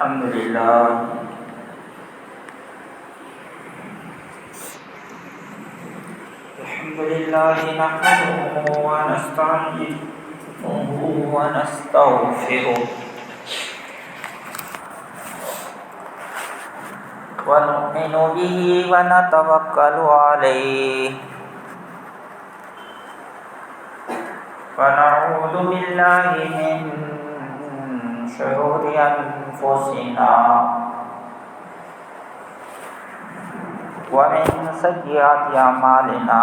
الحمد لله نحمده ونستعينه ونستغفره ونؤمن به ونتوكل عليه ونعوذ بالله من شرور أنفسنا ومن سيئات أعمالنا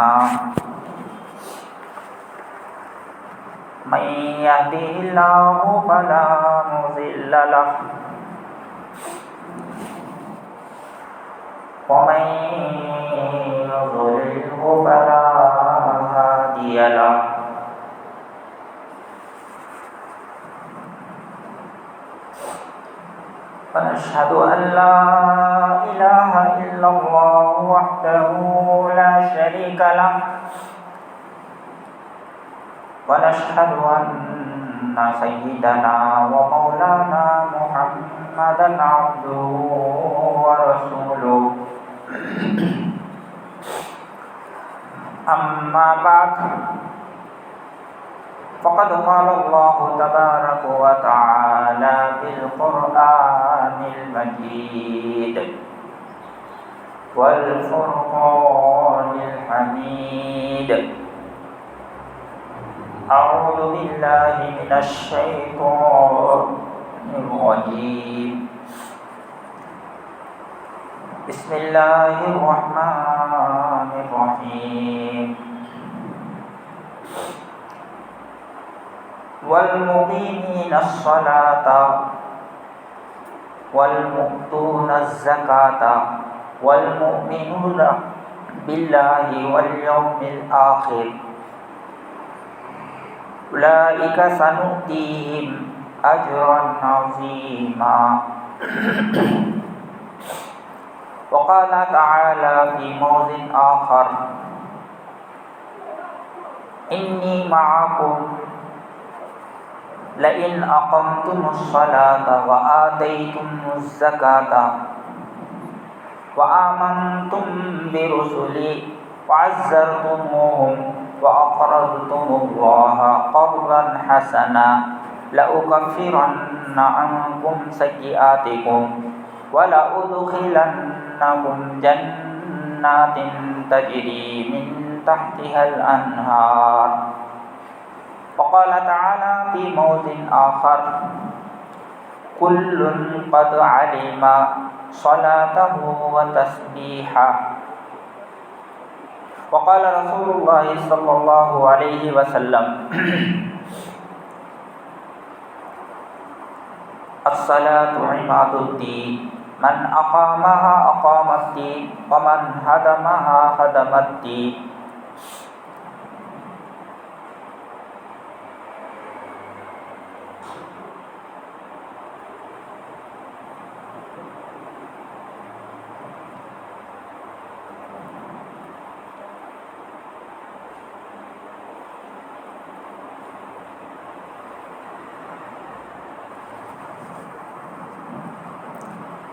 من يهده الله فلا مضل له ومن يضلله فلا هادي له ونشهد أن لا إله إلا الله وحده لا شريك له ونشهد أن سيدنا ومولانا محمدا عبده ورسوله أما بعد فقد قال الله تبارك وتعالى في القرآن المجيد والفرقان الحميد أعوذ بالله من الشيطان الرجيم بسم الله الرحمن الرحيم والمقيمين الصلاة والمؤتون الزكاة والمؤمنون بالله واليوم الآخر أولئك سنؤتيهم أجرا عظيما وقال تعالى في موضع آخر إني معكم لئن أقمتم الصلاة وآتيتم الزكاة وآمنتم برسلي وعزرتموهم وأقرضتم الله قرضا حسنا لأكفرن عنكم سيئاتكم ولأدخلنكم جنات تجري من تحتها الأنهار وقال تعالى في موضع آخر كل قد علم صلاته وتسبيحه وقال رسول الله صلى الله عليه وسلم الصلاة عماد الدين من أقامها أقام الدين ومن هدمها هدم الدين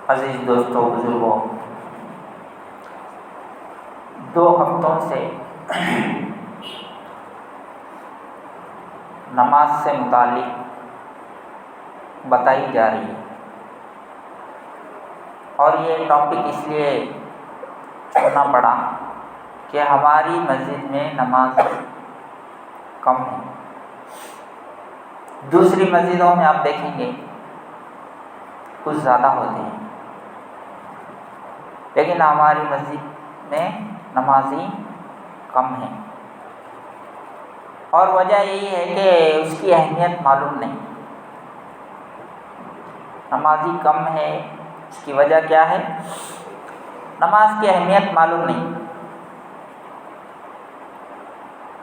عزیز دوستوں بزرگوں، 2 ہفتوں سے نماز سے متعلق بتائی جا رہی ہے اور یہ ٹاپک اس لیے چننا پڑا کہ ہماری مسجد میں نماز کم ہے. دوسری مسجدوں میں آپ دیکھیں گے کچھ زیادہ ہوتے ہیں، لیکن ہماری مسجد میں نمازی کم ہیں اور وجہ یہی ہے کہ اس کی اہمیت معلوم نہیں. نمازی کم ہے، اس کی وجہ کیا ہے؟ نماز کی اہمیت معلوم نہیں.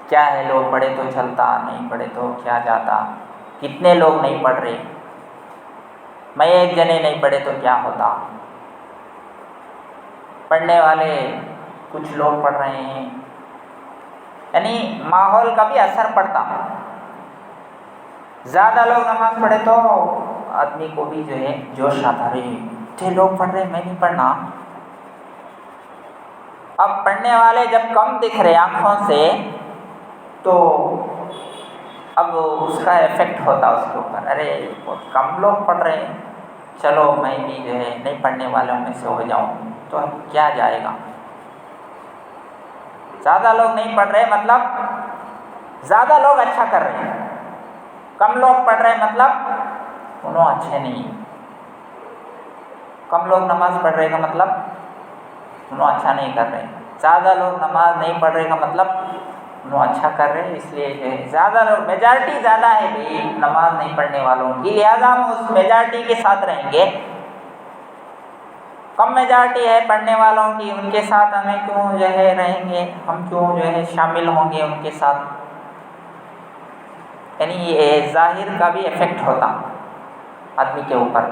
کیا ہے، لوگ پڑھے تو چلتا، نہیں پڑھے تو کیا جاتا، کتنے لوگ نہیں پڑھ رہے، میں ایک جنے نہیں پڑھے تو کیا ہوتا، پڑھنے والے کچھ لوگ پڑھ رہے ہیں، یعنی ماحول کا بھی اثر پڑتا. زیادہ لوگ نماز پڑھے تو آدمی کو بھی جو ہے جوش آتا رہے اتنے لوگ پڑھ رہے میں نہیں پڑھنا. اب پڑھنے والے جب کم دکھ رہے آنکھوں سے تو اب اس کا ایفیکٹ ہوتا اس کے اوپر، ارے بہت کم لوگ پڑھ رہے ہیں، چلو میں بھی جو ہے نہیں پڑھنے والوں میں سے ہو جاؤں، تو اب کیا جائے گا. زیادہ لوگ نہیں پڑھ رہے مطلب زیادہ لوگ اچھا کر رہے ہیں، کم لوگ پڑھ رہے مطلب انہوں اچھے نہیں. کم لوگ نماز پڑھ رہے کا مطلب انہوں اچھا نہیں کر رہے. زیادہ لوگ نماز نہیں پڑھ رہے کا مطلب انہوں اچھا کر رہے ہیں. اس لیے جو ہے زیادہ لوگ، میجارٹی زیادہ ہے بھائی نماز نہیں پڑھنے والوں کی، لہٰذا ہم اس میجارٹی کے ساتھ رہیں گے. کم میجارٹی ہے پڑھنے والوں کی، ان کے ساتھ ہمیں کیوں جو ہے رہیں گے، ہم کیوں جو ہے شامل ہوں گے ان کے ساتھ. یعنی یہ ظاہر کا بھی ایفیکٹ ہوتا آدمی کے اوپر.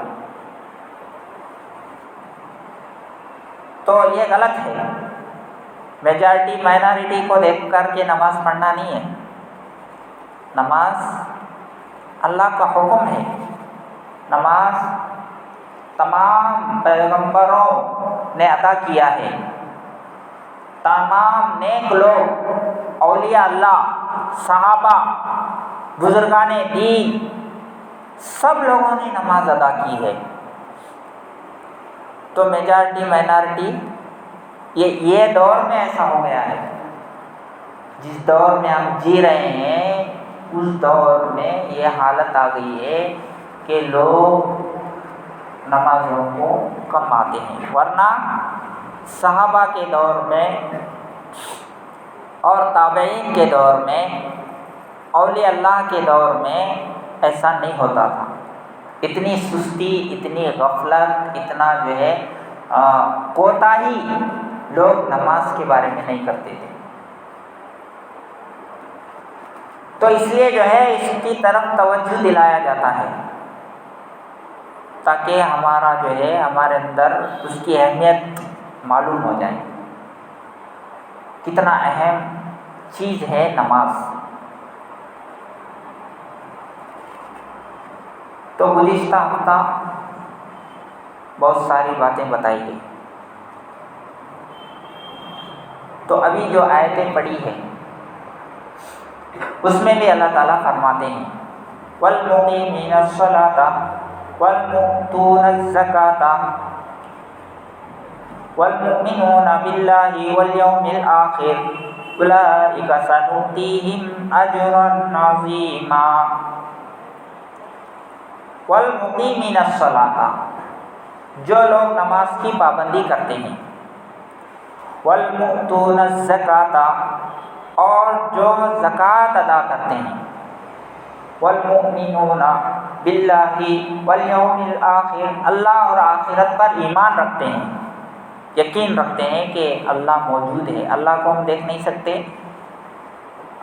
تو یہ غلط ہے. میجارٹی مائنارٹی کو دیکھ کر کے نماز پڑھنا نہیں ہے. نماز اللہ کا حکم ہے. نماز تمام پیغمبروں نے ادا کیا ہے. تمام نیک لوگ، اولیاء اللہ، صحابہ، بزرگان دین، سب لوگوں نے نماز ادا کی ہے. تو میجارٹی مائنارٹی یہ دور میں ایسا ہو گیا ہے. جس دور میں ہم جی رہے ہیں اس دور میں یہ حالت آ گئی ہے کہ لوگ نمازوں کو کم آتے ہیں. ورنہ صحابہ کے دور میں اور تابعین کے دور میں، اولیاء اللہ کے دور میں ایسا نہیں ہوتا تھا. اتنی سستی، اتنی غفلت، اتنا جو ہے کوتاہی لوگ نماز کے بارے میں نہیں کرتے تھے. تو اس لیے جو ہے اس کی طرف توجہ دلایا جاتا ہے تاکہ ہمارا جو ہے ہمارے اندر اس کی اہمیت معلوم ہو جائے. کتنا اہم چیز ہے نماز. تو گزشتہ ہفتہ بہت ساری باتیں بتائی گئی. تو ابھی جو آیتیں پڑھی ہیں اس میں بھی اللہ تعالیٰ فرماتے ہیں وَالْمُقِيمِينَ الصَّلَاةَ وَالْمُؤْتُونَ الزَّكَاةَ وَالْمُؤْمِنُونَ بِاللَّهِ وَالْيَوْمِ الْآخِرِ أُولَٰئِكَ سَنُؤْتِيهِمْ أَجْرًا عَظِيمًا. وَالْمُقِيمِينَ الصَّلَاةَ، جو لوگ نماز کی پابندی کرتے ہیں. وَالْمُؤْتُونَ الزَّكَاةَ، اور جو زکوٰۃ ادا کرتے ہیں. وَالْمُؤْمِنُونَ بِاللَّهِ وَالْيَوْمِ الْآخِرِ، اللہ اور آخرت پر ایمان رکھتے ہیں، یقین رکھتے ہیں کہ اللہ موجود ہے. اللہ کو ہم دیکھ نہیں سکتے،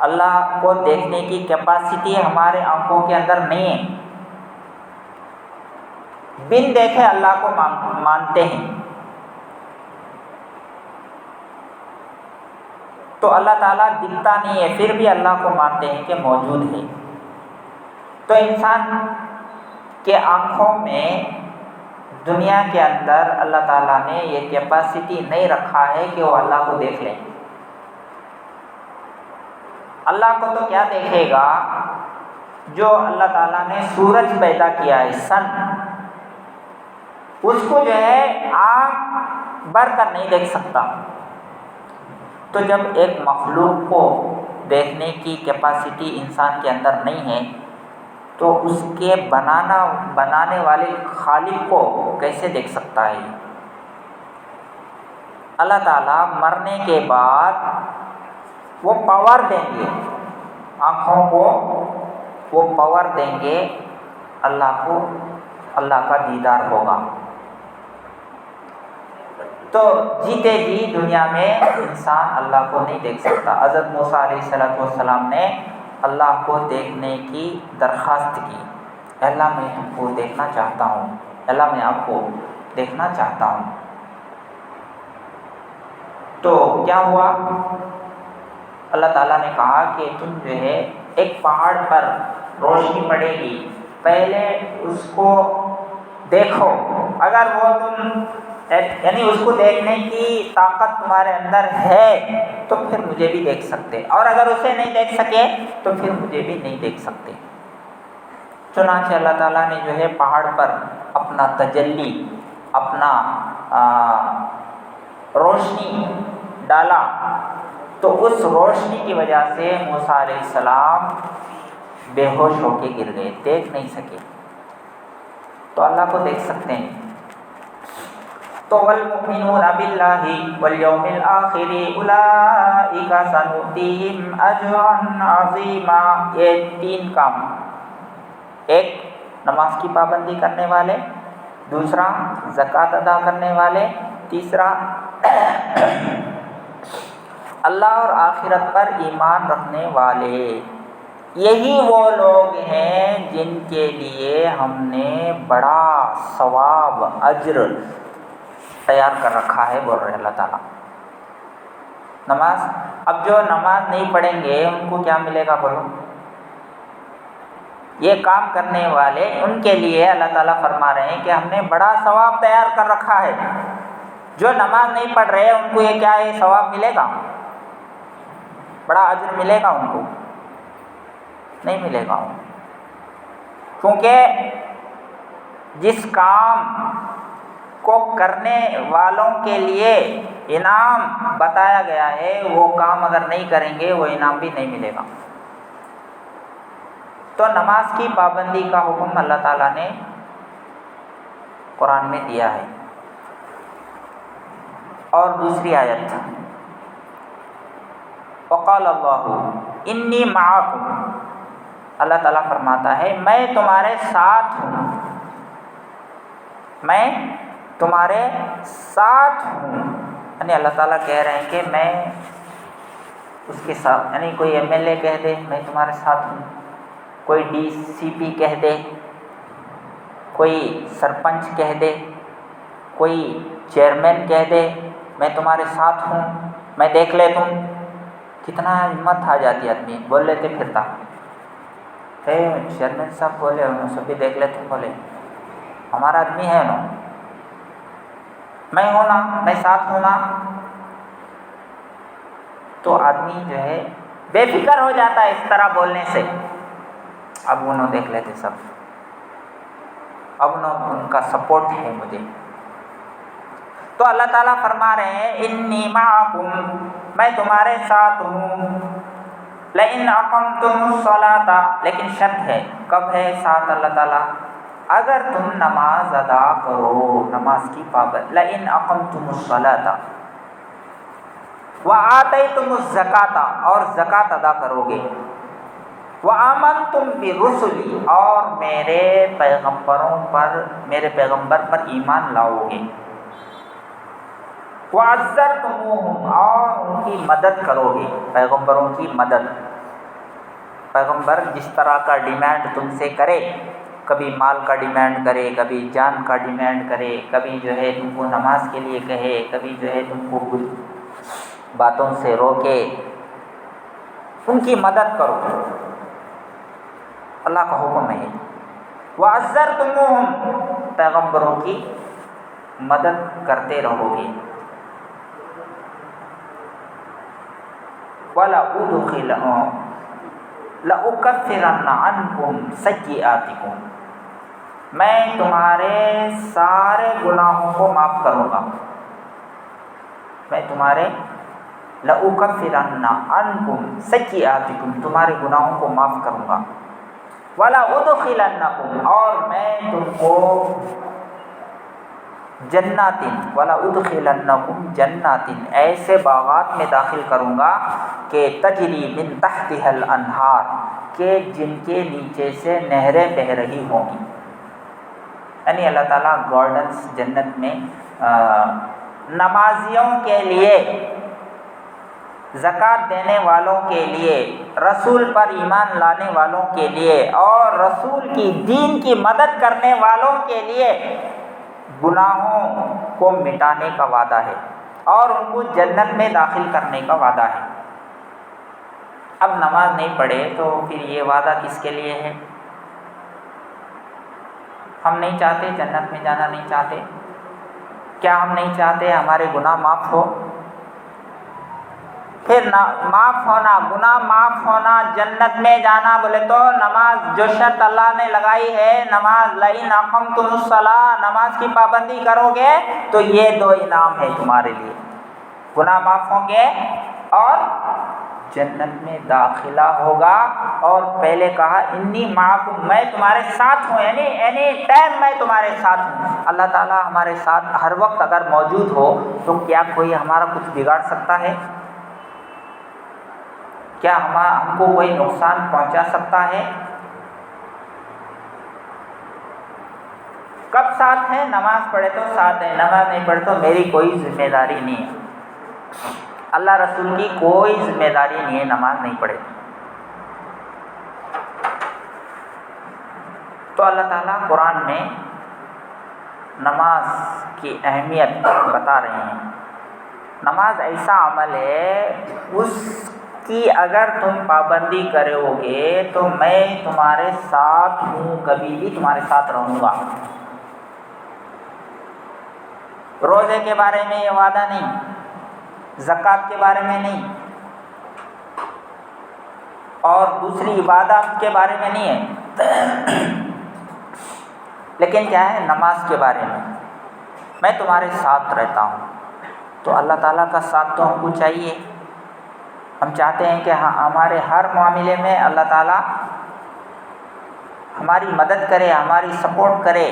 اللہ کو دیکھنے کی کیپیسٹی ہمارے آنکھوں کے اندر نہیں ہے. بن دیکھے اللہ کو مانتے ہیں. تو اللہ تعالیٰ دکھتا نہیں ہے پھر بھی اللہ کو مانتے ہیں کہ موجود ہے. تو انسان کے آنکھوں میں دنیا کے اندر اللہ تعالیٰ نے یہ کیپیسٹی نہیں رکھا ہے کہ وہ اللہ کو دیکھ لیں. اللہ کو تو کیا دیکھے گا جو اللہ تعالیٰ نے سورج پیدا کیا ہے، سن، اس کو جو ہے آنکھ بھر کر نہیں دیکھ سکتا. تو جب ایک مخلوق کو دیکھنے کی کیپیسٹی انسان کے اندر نہیں ہے تو اس کے بنانے والے خالق کو کیسے دیکھ سکتا ہے؟ اللہ تعالیٰ مرنے کے بعد وہ پاور دیں گے، آنکھوں کو وہ پاور دیں گے، اللہ کو اللہ کا دیدار ہوگا. تو جیتے جی دنیا میں انسان اللہ کو نہیں دیکھ سکتا. حضرت موسیٰ علیہ السلام نے اللہ کو دیکھنے کی درخواست کی، اللہ میں آپ کو دیکھنا چاہتا ہوں، اللہ میں آپ کو دیکھنا چاہتا ہوں. تو کیا ہوا؟ اللہ تعالیٰ نے کہا کہ تم جو ہے ایک پہاڑ پر روشنی پڑے گی، پہلے اس کو دیکھو، اگر وہ تم یعنی اس کو دیکھنے کی طاقت تمہارے اندر ہے تو پھر مجھے بھی دیکھ سکتے، اور اگر اسے نہیں دیکھ سکے تو پھر مجھے بھی نہیں دیکھ سکتے۔ چنانچہ اللہ تعالیٰ نے جو ہے پہاڑ پر اپنا تجلی، اپنا روشنی ڈالا، تو اس روشنی کی وجہ سے موسیٰ علیہ السلام بے ہوش ہو کے گر گئے، دیکھ نہیں سکے، تو اللہ کو دیکھ سکتے ہیں۔ تو والمؤمنون باللہ والیوم الآخر اولئک سنؤتیہم اجرا عظیما، یہ 3 کام، ایک نماز کی پابندی کرنے والے، دوسرا زکوٰۃ ادا کرنے والے، تیسرا اللہ اور آخرت پر ایمان رکھنے والے، یہی وہ لوگ ہیں جن کے لیے ہم نے بڑا ثواب، اجر تیار کر رکھا ہے، بول رہے اللہ تعالیٰ۔ نماز، اب جو نماز نہیں پڑھیں گے ان کو کیا ملے گا بولو؟ یہ کام کرنے والے، ان کے لیے اللہ تعالیٰ فرما رہے ہیں کہ ہم نے بڑا ثواب تیار کر رکھا ہے۔ جو نماز نہیں پڑھ رہے ان کو یہ کیا ہے، ثواب ملے گا، بڑا اجر ملے گا؟ ان کو نہیں ملے گا، کیونکہ جس کام کو کرنے والوں کے لیے انعام بتایا گیا ہے وہ کام اگر نہیں کریں گے وہ انعام بھی نہیں ملے گا۔ تو نماز کی پابندی کا حکم اللہ تعالیٰ نے قرآن میں دیا ہے۔ اور دوسری آیت، وقال اللہ انی معکم، اللہ تعالیٰ فرماتا ہے میں تمہارے ساتھ ہوں، میں تمہارے ساتھ ہوں، یعنی اللہ تعالیٰ کہہ رہے ہیں کہ میں اس کے ساتھ، یعنی کوئی ایم ایل اے کہہ دے میں تمہارے ساتھ ہوں، کوئی ڈی سی پی کہہ دے، کوئی سرپنچ کہہ دے، کوئی چیئرمین کہہ دے میں تمہارے ساتھ ہوں، میں دیکھ لے تم، کتنا ہمت آ جاتی آدمی بول لیتے پھرتا ہے، چیئرمین صاحب بولے انہوں سب بھی دیکھ لے تم، بولے ہمارا آدمی ہے نا، میں ہوں نا، میں ساتھ ہوں نا، تو آدمی جو ہے بے فکر ہو جاتا ہے اس طرح بولنے سے۔ اب انہوں دیکھ لیتے سب، اب ان کا سپورٹ ہے مجھے۔ تو اللہ تعالیٰ فرما رہے ہیں انی معکم، میں تمہارے ساتھ ہوں، لئن اقمتم الصلاۃ، لیکن شرط ہے، کب ہے ساتھ اللہ تعالیٰ؟ اگر تم نماز ادا کرو، نماز کی پابند، لئن اقمتم الصلاۃ وآتیتم الزکاۃ، اور زکوٰۃ ادا کرو گے، وآمنتم برسلی، اور میرے پیغمبر پر ایمان لاؤ گے، وعزرتموہم، اور ان کی مدد کرو گے، پیغمبروں کی مدد۔ پیغمبر جس طرح کا ڈیمانڈ تم سے کرے، کبھی مال کا ڈیمانڈ کرے، کبھی جان کا ڈیمانڈ کرے، کبھی جو ہے تم کو نماز کے لیے کہے، کبھی جو ہے تم کو کچھ باتوں سے روکے، ان کی مدد کرو، اللہ کا حکم ہے۔ وعزرتموہم، پیغمبروں کی مدد کرتے رہو گے۔ لَأُكَفِّرَنَّ عَنْكُمْ سَيِّئَاتِكُمْ، میں تمہارے سارے گناہوں کو معاف کروں گا، میں تمہارے لَأُكَفِّرَنَّ عَنْكُمْ سَيِّئَاتِكُمْ، تمہارے گناہوں کو معاف کروں گا، وَلَأُدْخِلَنَّكُمْ، اور میں تم کو وَلَأُدْخِلَنَّكُمْ جَنَّاتٍ، ایسے باغات میں داخل کروں گا کہ تجری من تحتها الانہار، کہ جن کے نیچے سے نہریں بہہ رہی ہوں گی، یعنی اللہ تعالیٰ گارڈنز جنت میں نمازیوں کے لیے، زکوٰۃ دینے والوں کے لیے، رسول پر ایمان لانے والوں کے لیے، اور رسول کی دین کی مدد کرنے والوں کے لیے گناہوں کو مٹانے کا وعدہ ہے، اور ان کو جنت میں داخل کرنے کا وعدہ ہے۔ اب نماز نہیں پڑھے تو پھر یہ وعدہ کس کے لیے ہے؟ ہم نہیں چاہتے جنت میں جانا نہیں چاہتے؟ کیا ہم نہیں چاہتے ہمارے گناہ معاف ہو؟ پھر معاف ہونا، گناہ معاف ہونا، جنت میں جانا بولے تو نماز جو شرط اللہ نے لگائی ہے، نماز لئن اقمتم الصلاۃ، نماز کی پابندی کرو گے تو یہ 2 انعام ہے تمہارے لیے، گناہ معاف ہوں گے اور جنت میں داخلہ ہوگا۔ اور پہلے کہا انی معکم، میں تمہارے ساتھ ہوں، یعنی اینی ٹائم میں تمہارے ساتھ ہوں۔ اللہ تعالیٰ ہمارے ساتھ ہر وقت اگر موجود ہو تو کیا کوئی ہمارا کچھ بگاڑ سکتا ہے؟ کیا ہم کو کوئی نقصان پہنچا سکتا ہے؟ کب ساتھ ہے؟ نماز پڑھے تو ساتھ ہے، نماز نہیں پڑھے تو میری کوئی ذمہ داری نہیں ہے، اللہ رسول کی کوئی ذمہ داری نہیں ہے نماز نہیں پڑھے تو۔ اللہ تعالیٰ قرآن میں نماز کی اہمیت بتا رہے ہیں۔ نماز ایسا عمل ہے، اس کی اگر تم پابندی کرو گے تو میں تمہارے ساتھ ہوں، کبھی بھی تمہارے ساتھ رہوں گا۔ روزے کے بارے میں یہ وعدہ نہیں، زکوٰۃ کے بارے میں نہیں، اور دوسری عبادات کے بارے میں نہیں ہے، لیکن کیا ہے؟ نماز کے بارے میں تمہارے ساتھ رہتا ہوں۔ تو اللہ تعالیٰ کا ساتھ تو ہم کو چاہیے۔ ہم چاہتے ہیں کہ ہمارے ہر معاملے میں اللہ تعالیٰ ہماری مدد کرے، ہماری سپورٹ کرے،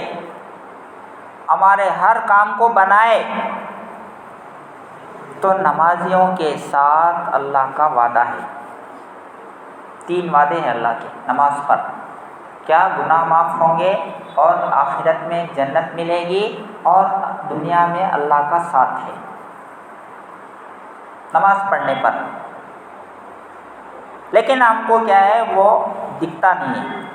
ہمارے ہر کام کو بنائے۔ تو نمازیوں کے ساتھ اللہ کا وعدہ ہے، 3 وعدے ہیں اللہ کے نماز پر۔ کیا؟ گناہ معاف ہوں گے اور آخرت میں جنت ملے گی اور دنیا میں اللہ کا ساتھ ہے نماز پڑھنے پر۔ لیکن ہم کو کیا ہے وہ دکھتا نہیں ہے۔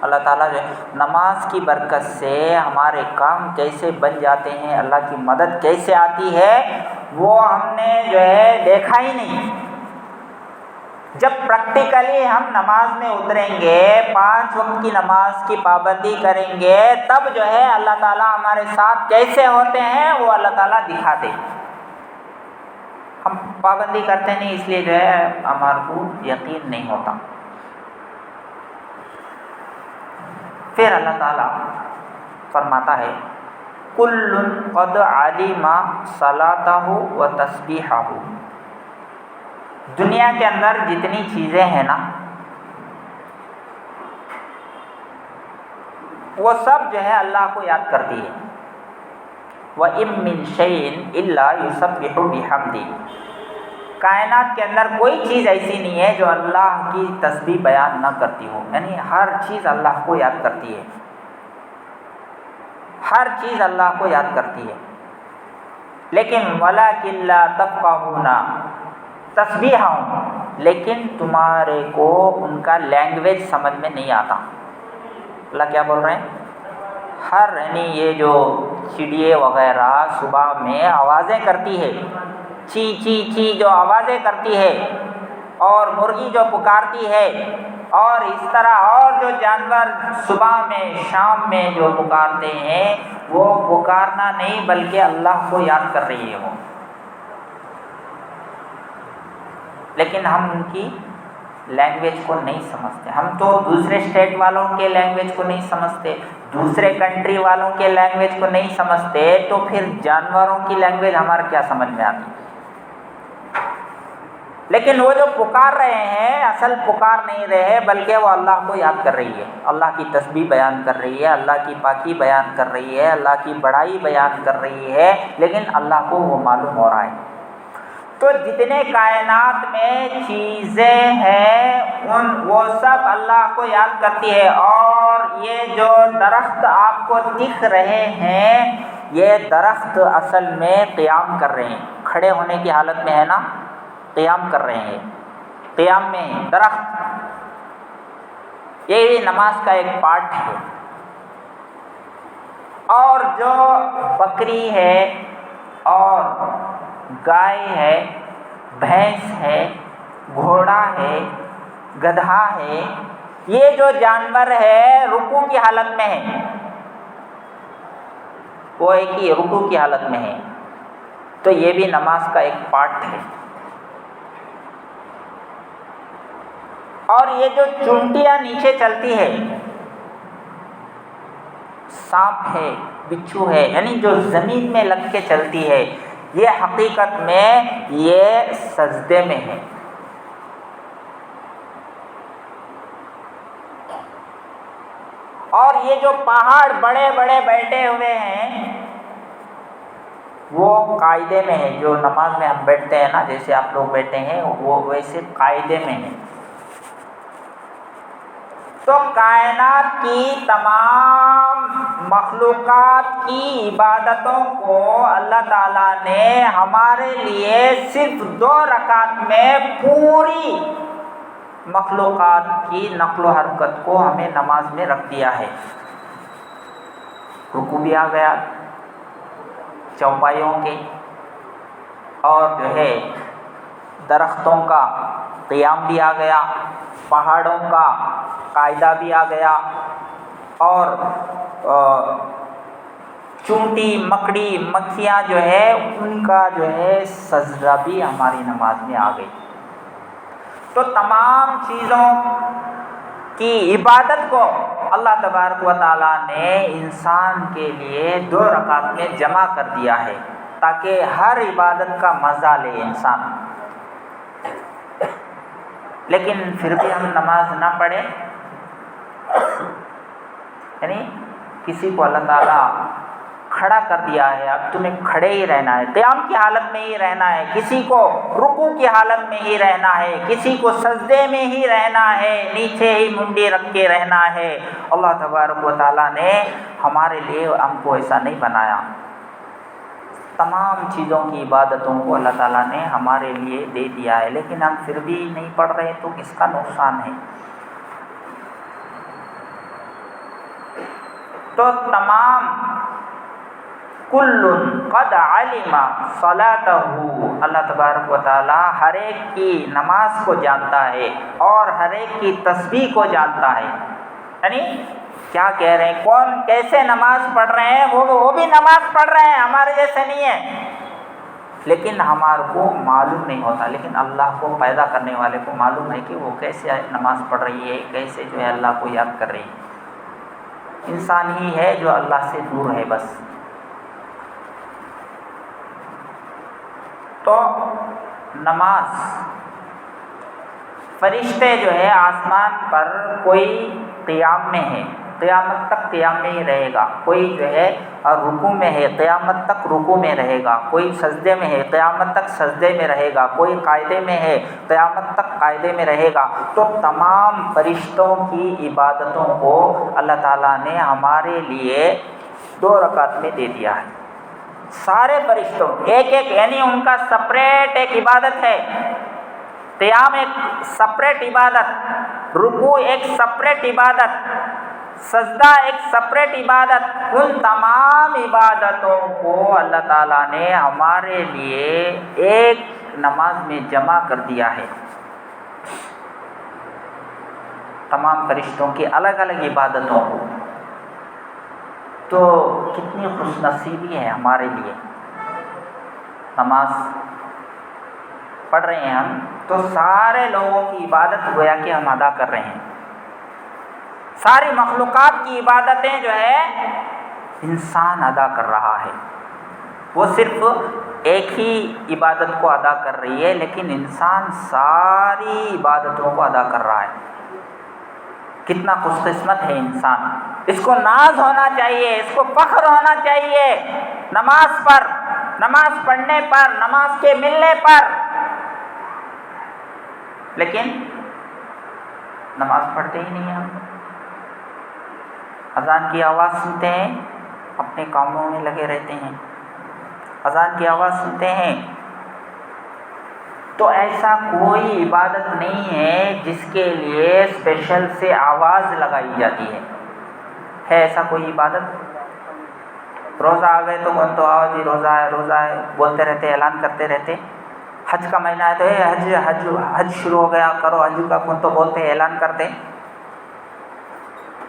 اللہ تعالیٰ جو ہے نماز کی برکت سے ہمارے کام کیسے بن جاتے ہیں، اللہ کی مدد کیسے آتی ہے، وہ ہم نے جو ہے دیکھا ہی نہیں۔ جب پریکٹیکلی ہم نماز میں اتریں گے، 5 وقت کی نماز کی پابندی کریں گے، تب جو ہے اللہ تعالیٰ ہمارے ساتھ کیسے ہوتے ہیں وہ اللہ تعالیٰ دکھاتے۔ ہم پابندی کرتے نہیں، اس لیے جو ہے ہمارے کو یقین نہیں ہوتا۔ پھر اللہ تعالیٰ فرماتا ہے کُلٌّ قَدْ عَلِمَ صَلَاتَهُ وَتَسْبِيحَهُ۔ دنیا کے اندر جتنی چیزیں ہیں نا، وہ سب جو ہے اللہ کو یاد کرتی ہے۔ وَإِن مِّن شَيْءٍ إِلَّا يُسَبِّحُ بِحَمْدِهِ۔ کائنات کے اندر کوئی چیز ایسی نہیں ہے جو اللہ کی تسبیح بیان نہ کرتی ہو، یعنی ہر چیز اللہ کو یاد کرتی ہے، ہر چیز اللہ کو یاد کرتی ہے۔ لیکن وَلَٰكِن لَّا تَفْقَهُونَ تسبیحَهُمْ، لیکن تمہارے کو ان کا لینگویج سمجھ میں نہیں آتا۔ اللہ کیا بول رہے ہیں؟ یعنی یہ جو چڑیے وغیرہ صبح میں آوازیں کرتی ہے، چی چی چی جو آوازیں کرتی ہے، اور مرغی جو پکارتی ہے، اور اس طرح اور جو جانور صبح میں شام میں جو پکارتے ہیں، وہ پکارنا نہیں بلکہ اللہ کو یاد کر رہی ہے وہ۔ لیکن ہم ان کی لینگویج کو نہیں سمجھتے۔ ہم تو دوسرے اسٹیٹ والوں کے لینگویج کو نہیں سمجھتے، دوسرے کنٹری والوں کے لینگویج کو نہیں سمجھتے، تو پھر جانوروں کی لینگویج ہمارا کیا سمجھ میں آتی؟ لیکن وہ جو پکار رہے ہیں اصل پکار نہیں رہے بلکہ وہ اللہ کو یاد کر رہی ہے، اللہ کی تسبیح بیان کر رہی ہے، اللہ کی پاکی بیان کر رہی ہے، اللہ کی بڑائی بیان کر رہی ہے، لیکن اللہ کو وہ معلوم ہو رہا ہے۔ تو جتنے کائنات میں چیزیں ہیں وہ سب اللہ کو یاد کرتی ہے۔ اور یہ جو درخت آپ کو دکھ رہے ہیں، یہ درخت اصل میں قیام کر رہے ہیں، کھڑے ہونے کی حالت میں ہے نا، قیام کر رہے ہیں، قیام میں درخت۔ یہ بھی نماز کا ایک پارٹ ہے۔ اور جو بکری ہے اور گائے ہے، بھینس ہے، گھوڑا ہے، گدھا ہے، یہ جو جانور ہے رکوع کی حالت میں ہے، وہ ایک ہی رکوع کی حالت میں ہے، تو یہ بھی نماز کا ایک پارٹ ہے۔ اور یہ جو چونٹیاں نیچے چلتی ہے، سانپ ہے، بچھو ہے، یعنی جو زمین میں لگ کے چلتی ہے، یہ حقیقت میں یہ سجدے میں ہے۔ اور یہ جو پہاڑ بڑے بڑے بیٹھے ہوئے ہیں وہ قاعدے میں ہے، جو نماز میں ہم بیٹھتے ہیں نا، جیسے آپ لوگ بیٹھے ہیں وہ ویسے قاعدے میں ہے۔ تو کائنات کی تمام مخلوقات کی عبادتوں کو اللہ تعالیٰ نے ہمارے لیے صرف 2 رکعت میں پوری مخلوقات کی نقل و حرکت کو ہمیں نماز میں رکھ دیا ہے۔ رکوع بھی آ گیا چوپایوں کے، اور جو ہے درختوں کا قیام بھی آ گیا، پہاڑوں کا قاعدہ بھی آ گیا، اور چونٹی مکڑی مکھیاں جو ہے ان کا جو ہے سجدہ بھی ہماری نماز میں آ گئی۔ تو تمام چیزوں کی عبادت کو اللہ تبارک و تعالیٰ نے انسان کے لیے 2 رکعت میں جمع کر دیا ہے، تاکہ ہر عبادت کا مزہ لے انسان۔ لیکن پھر بھی ہم نماز نہ پڑھیں، یعنی کسی کو اللہ تعالیٰ کھڑا کر دیا ہے، اب تمہیں کھڑے ہی رہنا ہے، قیام کی حالت میں ہی رہنا ہے، کسی کو رکوع کی حالت میں ہی رہنا ہے، کسی کو سجدے میں ہی رہنا ہے، نیچے ہی منڈی رکھ کے رہنا ہے۔ اللہ تبارک و تعالیٰ نے ہمارے لیے ہم کو ایسا نہیں بنایا۔ تمام چیزوں کی عبادتوں کو اللہ تعالیٰ نے ہمارے لیے دے دیا ہے، لیکن ہم پھر بھی نہیں پڑھ رہے تو کس کا نقصان ہے؟ تو تمام کل قد علم صلاتہ، اللہ تبارک و تعالی ہر ایک کی نماز کو جانتا ہے اور ہر ایک کی تسبیح کو جانتا ہے۔ یعنی کیا کہہ رہے ہیں، کون کیسے نماز پڑھ رہے ہیں، وہ بھی نماز پڑھ رہے ہیں، ہمارے جیسے نہیں ہیں، لیکن ہمارے کو معلوم نہیں ہوتا۔ لیکن اللہ کو پیدا کرنے والے کو معلوم ہے کہ وہ کیسے نماز پڑھ رہی ہے، کیسے جو ہے اللہ کو یاد کر رہی ہے۔ انسان ہی ہے جو اللہ سے دور ہے بس۔ تو نماز، فرشتے جو ہے آسمان پر کوئی قیام میں ہے، قیامت تک قیام میں ہی رہے گا، کوئی جو ہے رکوع میں ہے، قیامت تک رکوع میں رہے گا، کوئی سجدے میں ہے، قیامت تک سجدے میں رہے گا، کوئی قاعدے میں ہے، قیامت تک قاعدے میں رہے گا۔ تو تمام فرشتوں کی عبادتوں کو اللہ تعالیٰ نے ہمارے لیے 2 رکعت میں دے دیا ہے۔ سارے فرشتوں ایک ایک، یعنی ان کا سپریٹ ایک عبادت ہے، قیام ایک سپریٹ عبادت، رکوع ایک سپریٹ عبادت، سجدہ ایک سپریٹ عبادت۔ ان تمام عبادتوں کو اللہ تعالیٰ نے ہمارے لیے ایک نماز میں جمع کر دیا ہے۔ تمام فرشتوں کی الگ الگ عبادتوں کو، تو کتنی خوش نصیبی ہے ہمارے لیے۔ نماز پڑھ رہے ہیں ہم تو سارے لوگوں کی عبادت گویا کہ ہم ادا کر رہے ہیں۔ ساری مخلوقات کی عبادتیں جو ہے انسان ادا کر رہا ہے، وہ صرف ایک ہی عبادت کو ادا کر رہی ہے، لیکن انسان ساری عبادتوں کو ادا کر رہا ہے۔ کتنا خوش قسمت ہے انسان، اس کو ناز ہونا چاہیے، اس کو فخر ہونا چاہیے نماز پر، نماز پڑھنے پر، نماز کے ملنے پر۔ لیکن نماز پڑھتے ہی نہیں ہیں ہم، اذان کی آواز سنتے ہیں، اپنے کاموں میں لگے رہتے ہیں، اذان کی آواز سنتے ہیں۔ تو ایسا کوئی عبادت نہیں ہے جس کے لیے اسپیشل سے آواز لگائی جاتی ہے ایسا کوئی عبادت؟ روزہ آ گئے تو کون تو آؤ جی روزہ ہے، روزہ ہے بولتے رہتے، اعلان کرتے رہتے۔ حج کا مہینہ ہے تو حج شروع ہو گیا، کرو حج کا، کون تو بولتے اعلان کرتے۔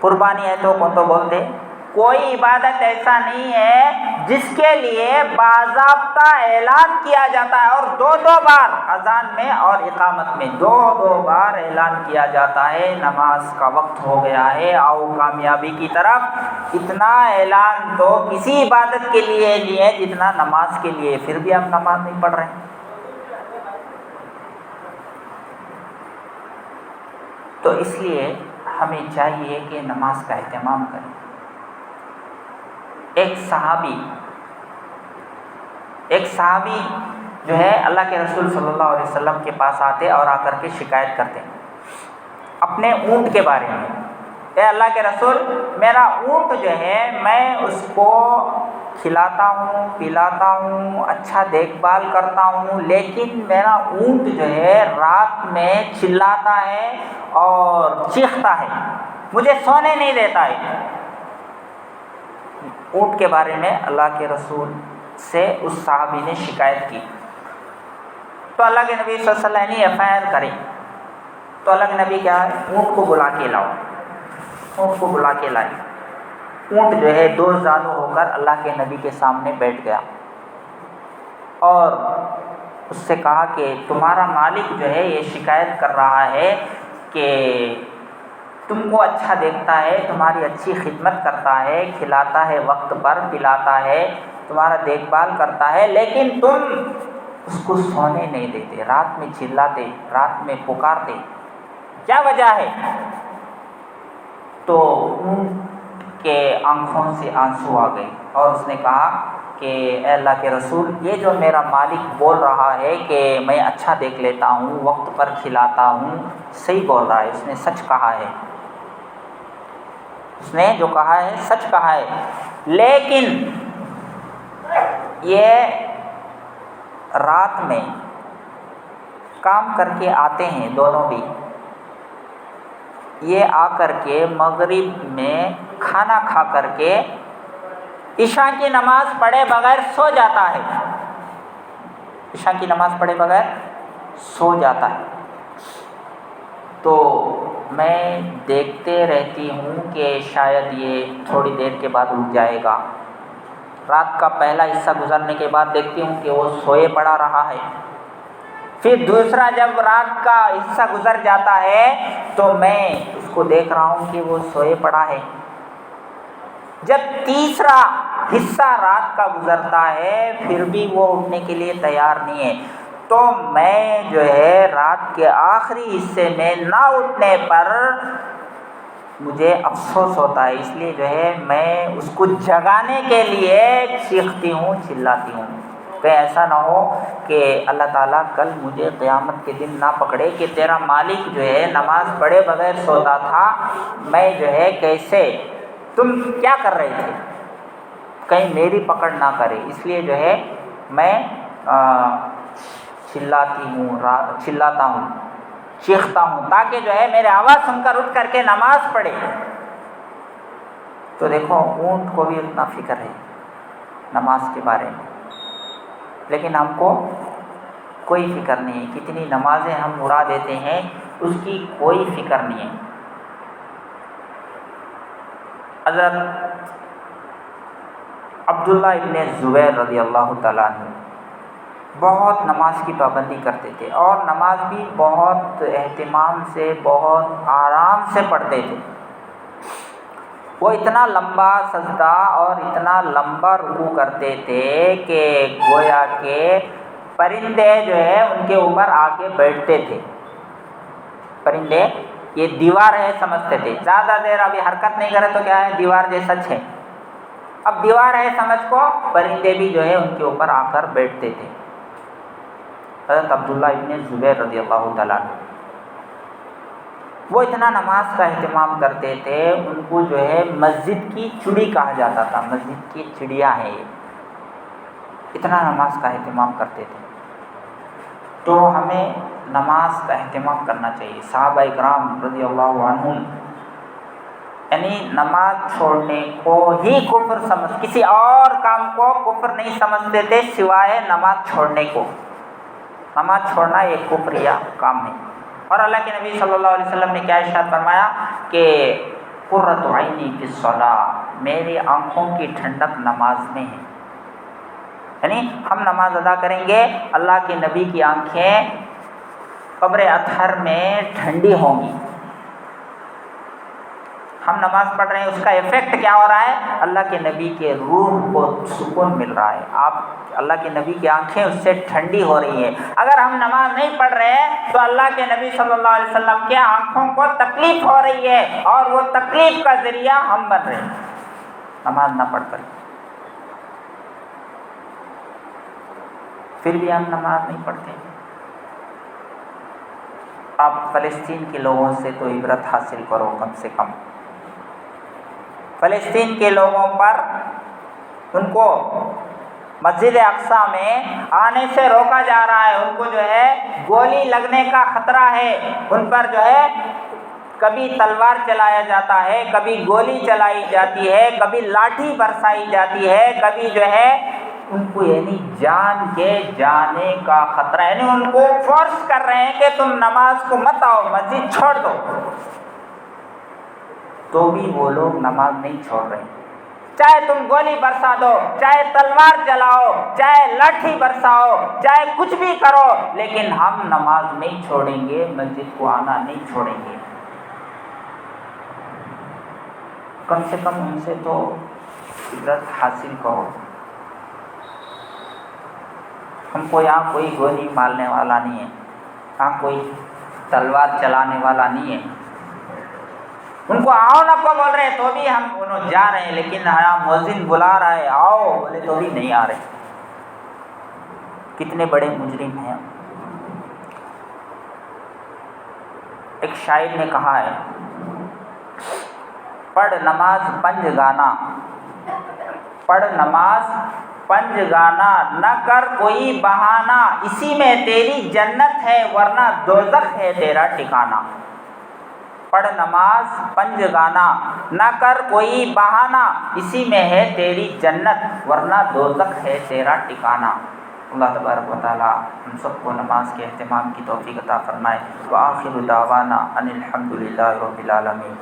قربانی ہے تو کون تو بولتے کوئی عبادت ایسا نہیں ہے جس کے لیے باضابطہ اعلان کیا جاتا ہے اور دو بار اذان میں اور اقامت میں دو بار اعلان کیا جاتا ہے نماز کا وقت ہو گیا ہے، آؤ کامیابی کی طرف۔ اتنا اعلان تو کسی عبادت کے لیے نہیں ہے جتنا نماز کے لیے، پھر بھی ہم نماز نہیں پڑھ رہے ہیں۔ تو اس لیے ہمیں چاہیے کہ نماز کا اہتمام کریں۔ ایک صحابی جو ہے اللہ کے رسول صلی اللہ علیہ وسلم کے پاس آتے اور آ کر کے شکایت کرتے اپنے اونٹ کے بارے میں، اے اللہ کے رسول، میرا اونٹ جو ہے میں اس کو کھلاتا ہوں، پلاتا ہوں، اچھا دیکھ بھال کرتا ہوں، لیکن میرا اونٹ جو ہے رات میں چلاتا ہے اور چیختا ہے، مجھے سونے نہیں دیتا ہے۔ اونٹ کے بارے میں اللہ کے رسول سے اس صحابی نے شکایت کی، تو اللہ کے نبی صلی اللہ علیہ وسلم نے FIR کرے۔ تو اللہ کے نبی کیا ہے، اونٹ کو بلا کے لاؤ، اونٹ کو بلا کے لائے۔ اونٹ جو ہے دو زانو ہو کر اللہ کے نبی کے سامنے بیٹھ گیا اور اس سے کہا کہ تمہارا مالک جو ہے یہ شکایت کر رہا ہے کہ تم کو اچھا دیکھتا ہے، تمہاری اچھی خدمت کرتا ہے، کھلاتا ہے، وقت پر پلاتا ہے، تمہارا دیکھ بھال کرتا ہے، لیکن تم اس کو سونے نہیں دیتے، رات میں چلاتے، رات میں پکارتے، کیا وجہ ہے؟ تو اونٹ کے آنکھوں سے آنسو آ گئے اور اس نے کہا کہ اے اللہ کے رسول، یہ جو میرا مالک بول رہا ہے کہ میں اچھا دیکھ لیتا ہوں، وقت پر کھلاتا ہوں، صحیح بول رہا ہے، اس نے سچ کہا ہے، اس نے جو کہا ہے سچ کہا ہے، لیکن یہ رات میں کام کر کے آتے ہیں دونوں بھی، یہ آ کر کے مغرب میں کھانا کھا کر کے عشاء کی نماز پڑھے بغیر سو جاتا ہے، عشاء کی نماز پڑھے بغیر سو جاتا ہے۔ تو میں دیکھتے رہتی ہوں کہ شاید یہ تھوڑی دیر کے بعد اٹھ جائے گا، رات کا پہلا حصہ گزرنے کے بعد دیکھتی ہوں کہ وہ سوئے پڑا رہا ہے، پھر دوسرا جب رات کا حصہ گزر جاتا ہے تو میں اس کو دیکھ رہا ہوں کہ وہ سوئے پڑا ہے، جب تیسرا حصہ رات کا گزرتا ہے پھر بھی وہ اٹھنے کے لیے تیار نہیں ہے، تو میں جو ہے رات کے آخری حصے میں نہ اٹھنے پر مجھے افسوس ہوتا ہے، اس لیے جو ہے میں اس کو جگانے کے لیے چیختی ہوں، چلاتی ہوں، کہ ایسا نہ ہو کہ اللہ تعالیٰ کل مجھے قیامت کے دن نہ پکڑے کہ تیرا مالک جو ہے نماز پڑھے بغیر سوتا تھا، میں جو ہے کیسے، تم کیا کر رہے تھے، کہیں میری پکڑ نہ کرے، اس لیے جو ہے میں چلاتا ہوں، چیختا ہوں، تاکہ جو ہے میرے آواز سن کر اٹھ کر کے نماز پڑھے۔ تو دیکھو اونٹ کو بھی اتنا فکر ہے نماز کے بارے میں، لیکن ہم کو کوئی فکر نہیں ہے، کتنی نمازیں ہم اڑا دیتے ہیں، اس کی کوئی فکر نہیں ہے۔ حضرت عبداللہ ابن زبیر رضی اللہ تعالیٰ عنہ بہت نماز کی پابندی کرتے تھے اور نماز بھی بہت اہتمام سے، بہت آرام سے پڑھتے تھے۔ وہ اتنا لمبا سجدہ اور اتنا لمبا رکوع کرتے تھے کہ گویا کہ پرندے جو ہے ان کے اوپر آ کے بیٹھتے تھے، پرندے یہ دیوار ہے سمجھتے تھے، زیادہ دیر ابھی حرکت نہیں کرے تو کیا ہے، دیوار جیسا ہے، اب دیوار ہے سمجھ کو پرندے بھی جو ہے ان کے اوپر آ کر بیٹھتے تھے۔ حضرت عبداللہ ابن زبیر رضی اللہ تعالیٰ عنہ وہ اتنا نماز کا اہتمام کرتے تھے، ان کو جو ہے مسجد کی چڑی کہا جاتا تھا، مسجد کی چڑیا ہیں یہ، اتنا نماز کا اہتمام کرتے تھے۔ تو ہمیں نماز کا اہتمام کرنا چاہیے۔ صحابہ اکرام رضی اللہ عنہم یعنی نماز چھوڑنے کو ہی کفر کسی اور کام کو کفر نہیں سمجھتے تھے سوائے نماز چھوڑنے کو، نماز چھوڑنا ایک کفریہ کام ہے۔ اور اللہ کے نبی صلی اللہ علیہ وسلم نے کیا ارشاد فرمایا کہ قرۃ عینی فی الصلاۃ، میری آنکھوں کی ٹھنڈک نماز میں ہے. یعنی ہم نماز ادا کریں گے، اللہ کے نبی کی آنکھیں قبر اطہر میں ٹھنڈی ہوں گی. ہم نماز پڑھ رہے ہیں، اس کا ایفیکٹ کیا ہو رہا ہے؟ اللہ کے نبی کے روح کو سکون مل رہا ہے. اللہ کے نبی کی آنکھیں اس سے ٹھنڈی ہو رہی ہیں. اگر ہم نماز نہیں پڑھ رہے ہیں تو اللہ کے نبی صلی اللہ علیہ وسلم کے آنکھوں کو تکلیف ہو رہی ہے، اور وہ تکلیف کا ذریعہ ہم بن رہے ہیں نماز نہ پڑھ کر. پھر بھی ہم نماز نہیں پڑھتے. آپ فلسطین کے لوگوں سے تو عبرت حاصل کرو. کم سے کم فلسطین کے لوگوں پر، ان کو مسجد اقصی میں آنے سے روکا جا رہا ہے. ان کو جو ہے گولی لگنے کا خطرہ ہے. ان پر جو ہے کبھی تلوار چلایا جاتا ہے، کبھی گولی چلائی جاتی ہے، کبھی لاٹھی برسائی جاتی ہے، کبھی جو ہے ان کو یعنی جان کے جانے کا خطرہ. یعنی ان کو فورس کر رہے ہیں کہ تم نماز کو مت آؤ، مسجد چھوڑ دو. تو بھی وہ لوگ نماز نہیں چھوڑ رہے. چاہے تم گولی برسا دو، چاہے تلوار چلاؤ، چاہے لاٹھی برساؤ، چاہے کچھ بھی کرو، لیکن ہم نماز نہیں چھوڑیں گے، مسجد کو آنا نہیں چھوڑیں گے. کم سے کم ان سے تو عبرت حاصل کرو. ہم کو یہاں کوئی گولی مارنے والا نہیں ہے، یہاں کوئی تلوار چلانے والا نہیں ہے. ان کو آؤ نہ کو بول رہے تو بھی ہم انہوں جا رہے ہیں، لیکن یہاں مؤذن بلا رہا ہے آؤ بولے تو بھی نہیں آ رہے. کتنے بڑے مجرم ہیں. ایک شاعر نے کہا ہے، پڑھ نماز پنج گانا، پڑھ نماز پنج گانا، نہ کر کوئی بہانہ، اسی میں تیری جنت ہے ورنہ دوزخ ہے تیرا ٹھکانہ. پڑھ نماز پنج گانا، نہ کر کوئی بہانہ، اسی میں ہے تیری جنت ورنہ دوزخ ہے تیرا ٹھکانہ. اللہ تبارک و تعالی ہم سب کو نماز کے اہتمام کی توفیق عطا فرمائے. وآخر دعوانا ان الحمد للہ رب العالمین.